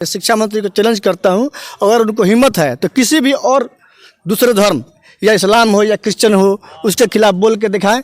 शिक्षा मंत्री को चैलेंज करता हूं, अगर उनको हिम्मत है तो किसी भी और दूसरे धर्म या इस्लाम हो या क्रिश्चियन हो उसके खिलाफ बोल के दिखाएं।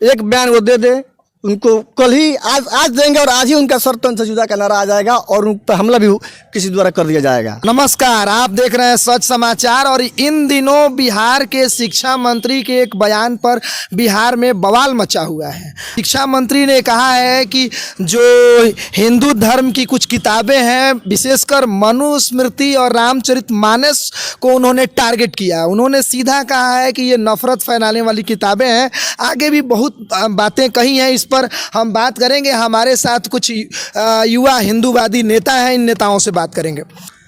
एक बयान वो दे दे, उनको कल ही आज देंगे और आज ही उनका सर्वतंत्र से जुदा का नारा आ जाएगा और उन पर हमला भी किसी द्वारा कर दिया जाएगा। नमस्कार, आप देख रहे हैं सच समाचार। और इन दिनों बिहार के शिक्षा मंत्री के एक बयान पर बिहार में बवाल मचा हुआ है। शिक्षा मंत्री ने कहा है कि जो हिंदू धर्म की कुछ किताबें हैं, विशेषकर मनुस्मृति और रामचरितमानस को उन्होंने टारगेट किया। उन्होंने सीधा कहा है कि ये नफरत फैलाने वाली किताबें हैं। आगे भी बहुत बातें कही हैं, इस पर हम बात करेंगे। हमारे साथ कुछ युवा हिंदूवादी नेता हैं, इन नेताओं से बात करेंगे।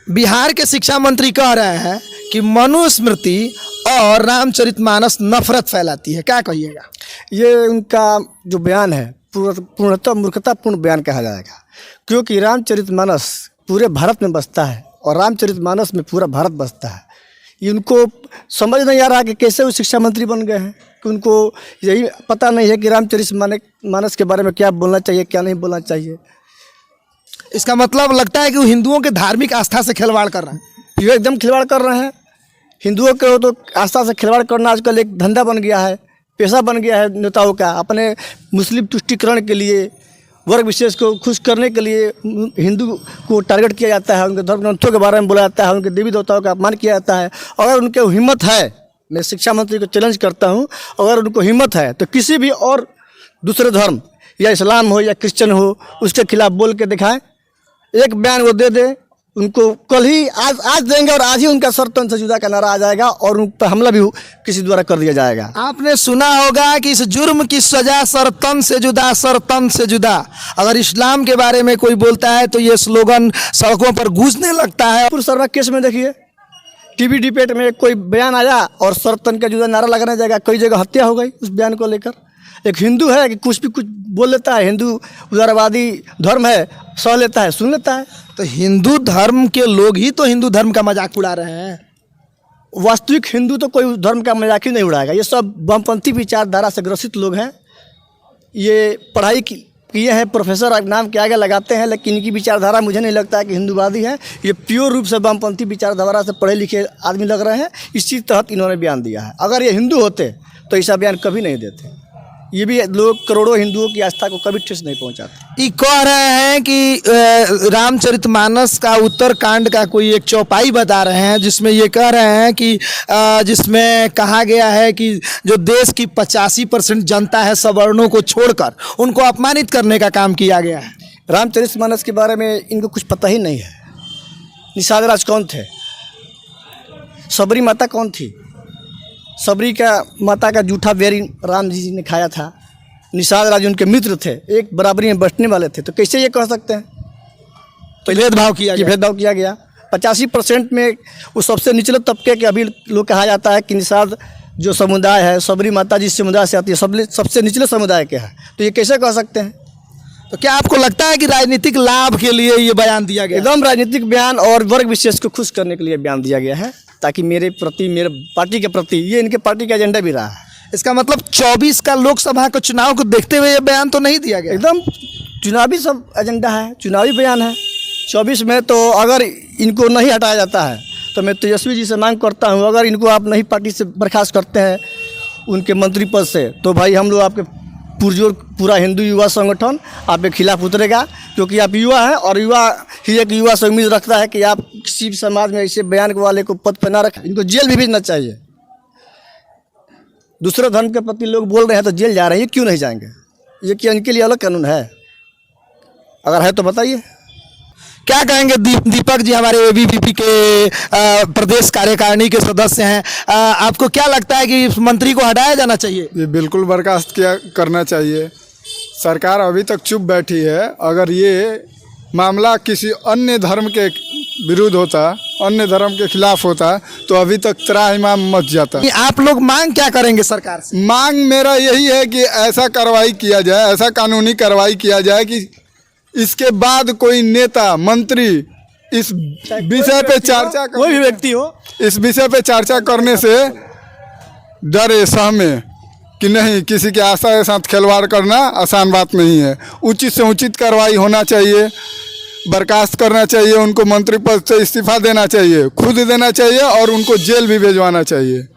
बिहार के शिक्षा मंत्री कह रहे हैं कि मनुस्मृति और रामचरितमानस नफरत फैलाती है, क्या कहिएगा? ये उनका जो बयान है पूर्णतः मूर्खतापूर्ण बयान कहा जाएगा, क्योंकि रामचरितमानस पूरे भारत में बसता है और रामचरितमानस में पूरा भारत बसता है। ये उनको समझ नहीं आ रहा कि कैसे वो शिक्षा मंत्री बन गए हैं, कि उनको यही पता नहीं है कि रामचरितमानस के बारे में क्या बोलना चाहिए, क्या नहीं बोलना चाहिए। इसका मतलब लगता है कि वो हिंदुओं के धार्मिक आस्था से खिलवाड़ कर रहे हैं। ये एकदम खिलवाड़ कर रहे हैं। हिंदुओं के तो आस्था से खिलवाड़ करना आजकल एक धंधा बन गया है, पेशा बन गया है नेताओं का। अपने मुस्लिम तुष्टिकरण के लिए, वर्ग विशेष को खुश करने के लिए हिंदू को टारगेट किया जाता है, उनके धर्म ग्रंथों के बारे में बोला जाता है, उनके देवी देवताओं का अपमान किया जाता है। अगर उनके हिम्मत है, मैं शिक्षा मंत्री को चैलेंज करता हूं, अगर उनको हिम्मत है तो किसी भी और दूसरे धर्म या इस्लाम हो या क्रिश्चियन हो उसके खिलाफ बोल के दिखाएं। एक बयान वो दे दे, उनको कल ही आज देंगे और आज ही उनका सर्वतंत्र से जुदा का नारा आ जाएगा और उन पर हमला भी किसी द्वारा कर दिया जाएगा। आपने सुना होगा कि इस जुर्म की सजा सरतन से जुदा, सरतन से जुदा। अगर इस्लाम के बारे में कोई बोलता है तो ये स्लोगन सड़कों पर गूंजने लगता है। पूर्व सर्वा केस में देखिए, टीवी डिबेट में कोई बयान आया और सर्वतंत्र का जुदा नारा लगाने जाएगा, कई जगह हत्या हो गई उस बयान को लेकर। एक हिंदू है कि कुछ भी कुछ बोल लेता है, हिंदू उदारवादी धर्म है, सह लेता है, सुन लेता है। तो हिंदू धर्म के लोग ही तो हिंदू धर्म का मजाक उड़ा रहे हैं। वास्तविक हिंदू तो कोई धर्म का मजाक ही नहीं उड़ाएगा। ये सब वामपंथी विचारधारा से ग्रसित लोग हैं। ये पढ़ाई किए हैं, प्रोफेसर नाम के आगे लगाते हैं, लेकिन इनकी विचारधारा मुझे नहीं लगता है कि हिंदूवादी है। ये प्योर रूप से वामपंथी विचारधारा से पढ़े लिखे आदमी लग रहे हैं। इसी तहत इन्होंने बयान दिया है। अगर ये हिंदू होते तो ऐसा बयान कभी नहीं देते। ये भी लोग करोड़ों हिंदुओं की आस्था को कभी ठेस नहीं पहुंचाते। ये कह रहे हैं कि रामचरितमानस का उत्तरकांड का कोई एक चौपाई बता रहे हैं, जिसमें ये कह रहे हैं कि जिसमें कहा गया है कि जो देश की 85% जनता है सवर्णों को छोड़कर उनको अपमानित करने का काम किया गया है। रामचरितमानस के बारे में इनको कुछ पता ही नहीं है। निषाद राज कौन थे? सबरी माता कौन थी? सबरी का माता का जूठा बेरी राम जी ने खाया था। निषाद राज उनके मित्र थे, एक बराबरी में बैठने वाले थे। तो कैसे ये कह सकते हैं? तो भेदभाव किया गया। 85% में वो सबसे निचले तबके के अभी लोग कहा जाता है कि निषाद जो समुदाय है, सबरी माता जिस समुदाय से आती है, सबसे निचले समुदाय के है। तो ये कैसे कह सकते हैं? तो क्या आपको लगता है कि राजनीतिक लाभ के लिए ये बयान दिया गया? एकदम राजनीतिक बयान और वर्ग विशेष को खुश करने के लिए बयान दिया गया है, ताकि मेरे प्रति, मेरे पार्टी के प्रति, ये इनके पार्टी का एजेंडा भी रहा है। इसका मतलब 24 का लोकसभा के चुनाव को देखते हुए ये बयान तो नहीं दिया गया? एकदम चुनावी सब एजेंडा है, चुनावी बयान है। 24 में तो अगर इनको नहीं हटाया जाता है तो मैं तेजस्वी जी से मांग करता हूँ, अगर इनको आप नहीं पार्टी से बर्खास्त करते हैं उनके मंत्री पद से, तो भाई हम लोग आपके पुरजोर पूरा हिंदू युवा संगठन आपके खिलाफ उतरेगा, क्योंकि आप युवा हैं और युवा ही एक युवा से उम्मीद रखता है कि आप किसी भी समाज में ऐसे बयान वाले को पद पर ना रखें। इनको जेल भी भेजना चाहिए। दूसरे धर्म के प्रति लोग बोल रहे हैं तो जेल जा रहे हैं, क्यों नहीं जाएंगे? ये क्या इनके लिए अलग कानून है? अगर है तो बताइए। क्या कहेंगे? दीपक जी हमारे एबीवीपी के प्रदेश कार्यकारिणी के सदस्य हैं। आपको क्या लगता है कि इस मंत्री को हटाया जाना चाहिए? ये बिल्कुल बर्खास्त करना चाहिए। सरकार अभी तक चुप बैठी है। अगर ये मामला किसी अन्य धर्म के विरुद्ध होता, अन्य धर्म के खिलाफ होता, तो अभी तक त्राहिमाम मच जाता। आप लोग मांग क्या करेंगे सरकार से? मांग मेरा यही है कि ऐसा कार्रवाई किया जाए, ऐसा कानूनी कार्रवाई किया जाए कि इसके बाद कोई नेता, मंत्री इस विषय पे चर्चा, कोई भी व्यक्ति हो, इस विषय पे चर्चा करने से डरे, सहमे कि नहीं, किसी के आशा के साथ खिलवाड़ करना आसान बात नहीं है। उचित से उचित कार्रवाई होना चाहिए। बर्खास्त करना चाहिए, उनको मंत्री पद से इस्तीफा देना चाहिए, खुद देना चाहिए और उनको जेल भी भिजवाना चाहिए।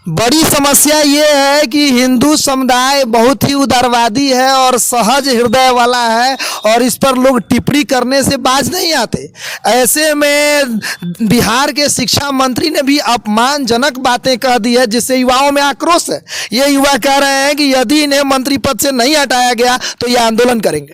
बड़ी समस्या ये है कि हिंदू समुदाय बहुत ही उदारवादी है और सहज हृदय वाला है और इस पर लोग टिप्पणी करने से बाज नहीं आते। ऐसे में बिहार के शिक्षा मंत्री ने भी अपमानजनक बातें कह दी है जिससे युवाओं में आक्रोश है। ये युवा कह रहे हैं कि यदि इन्हें मंत्री पद से नहीं हटाया गया तो ये आंदोलन करेंगे।